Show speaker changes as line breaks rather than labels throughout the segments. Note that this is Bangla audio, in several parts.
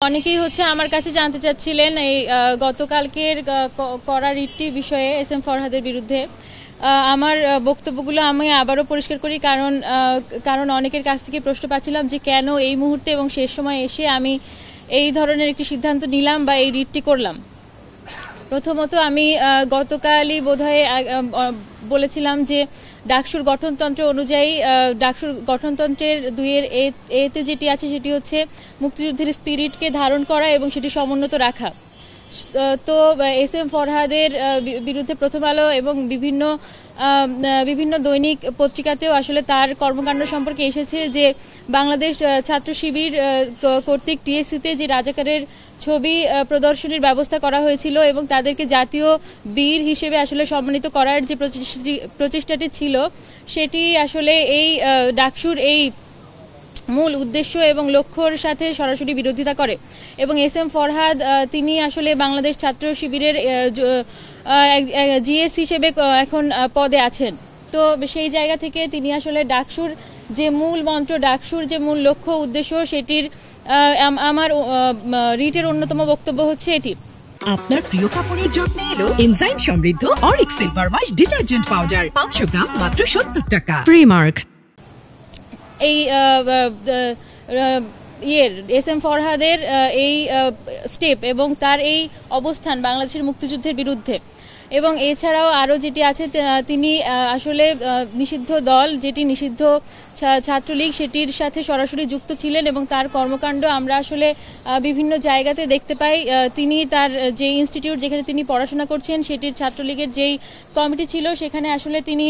অনেকেই আমার কাছে জানতে চাচ্ছিলেন এই গতকালকের করা রিটটি বিষয়ে এস এম ফরহাদের বিরুদ্ধে। আমার বক্তব্যগুলো আমি আবারও পরিষ্কার করি, কারণ অনেকের কাছ থেকে প্রশ্ন পাচ্ছিলাম যে কেন এই মুহূর্তে এবং শেষ সময় এসে আমি এই ধরনের একটি সিদ্ধান্ত নিলাম বা এই রিটটি করলাম। প্রথমত আমি গতকালই বোধহয় বলেছিলাম যে ডাকসুর গঠনতন্ত্র অনুযায়ী ডাকসুর গঠনতন্ত্রের 2-এর এতে যেটি আছে সেটি হচ্ছে মুক্তিযুদ্ধের স্পিরিটকে ধারণ করা এবং সেটি সমুন্নত রাখা। তো এস এম ফরহাদের বিরুদ্ধে প্রথম আলো এবং বিভিন্ন দৈনিক পত্রিকাতেও আসলে তার কর্মকাণ্ড সম্পর্কে এসেছে যে বাংলাদেশ ছাত্র শিবির কর্তৃক টিএসসিতে যে রাজাকারের ছবি প্রদর্শনীর ব্যবস্থা করা হয়েছিল এবং তাদেরকে জাতীয় বীর হিসেবে আসলে সম্মানিত করার যে প্রচেষ্টাটি ছিল সেটি আসলে এই ডাকসুর এই মূল উদ্দেশ্য এবং লক্ষ্যর সাথে সরাসরি বিরোধিতা করে। এবং এস এম ফরহাদ তিনি আসলে বাংলাদেশ ছাত্র শিবিরের জিএস হিসেবে এখন পদে আছেন। তো সেই জায়গা থেকে তিনি আসলে ডাকসুর যে মূল মন্ত্র, ডাকসুর যে মূল লক্ষ্য উদ্দেশ্য সেটির আমার রিটের অন্যতম বক্তব্য হচ্ছে এটি।
আপনার প্রিয় কাপড়ের যত্নে এলো এনজাইম সমৃদ্ধ Arik silver wash detergent powder 500 গ্রাম মাত্র 70 টাকা। প্রিমার্ক।
এই এস এম ফরহাদের এই স্টেপ এবং তার এই অবস্থান বাংলাদেশের মুক্তিযুদ্ধের বিরুদ্ধে, এবং এছাড়াও আরও যেটি আছে তিনি আসলে নিষিদ্ধ দল, যেটি নিষিদ্ধ ছাত্রলীগ, সেটির সাথে সরাসরি যুক্ত ছিলেন এবং তার কর্মকাণ্ড আমরা আসলে বিভিন্ন জায়গাতে দেখতে পাই। তিনি তার যে ইনস্টিটিউট যেখানে তিনি পড়াশোনা করছেন সেটির ছাত্রলীগের যেই কমিটি ছিল সেখানে আসলে তিনি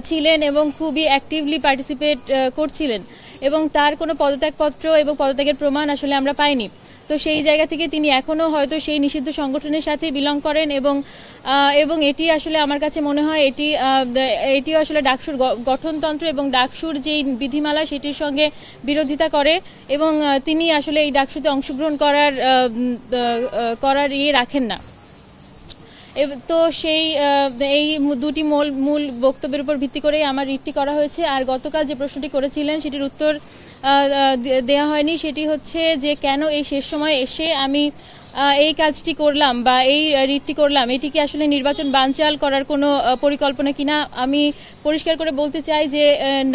ছিলেন এবং খুবই অ্যাক্টিভলি পার্টিসিপেট করছিলেন, এবং তার কোনো পদত্যাগপত্র এবং পদত্যাগের প্রমাণ আসলে আমরা পাইনি। তো সেই জায়গা থেকে তিনি এখনও হয়তো সেই নিষিদ্ধ সংগঠনের সাথে বিলং করেন এবং এটি আসলে আমার কাছে মনে হয় এটিও আসলে ডাকসুর গঠনতন্ত্র এবং ডাকসুর যেই বিধিমালা সেটির সঙ্গে বিরোধিতা করে, এবং তিনি আসলে এই ডাকসুতে অংশগ্রহণ করার রাখেন না। তো এই দুটি মূল বক্তব্যের উপর ভিত্তি করে আমার রিটটি করা হয়েছে। আর গতকাল যে প্রশ্নটি করেছিলেন সেটির উত্তর দেয়া হয়নি, সেটি হচ্ছে যে কেন এই শেষ সময় এসে আমি এই কাজটি করলাম বা এই রিটটি করলাম, এটি কি আসলে নির্বাচন বানচাল করার কোনো পরিকল্পনা কিনা। আমি পরিষ্কার করে বলতে চাই যে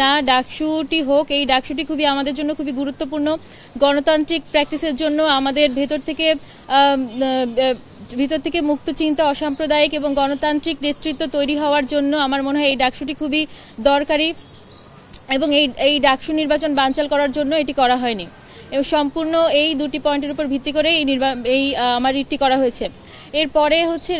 না, ডাকসুটি হোক, এই ডাকসুটি আমাদের জন্য খুবই গুরুত্বপূর্ণ। গণতান্ত্রিক প্র্যাকটিসের জন্য আমাদের ভেতর থেকে মুক্ত চিন্তা, অসাম্প্রদায়িক এবং গণতান্ত্রিক নেতৃত্ব তৈরি হওয়ার জন্য আমার মনে হয় এই ডাকসুটি খুবই দরকারি, এবং এই ডাকসু নির্বাচন বানচাল করার জন্য এটি করা হয়নি। এবং সম্পূর্ণ এই দুটি পয়েন্টের উপর ভিত্তি করে আমার রিটটি করা হয়েছে। এরপরে হচ্ছে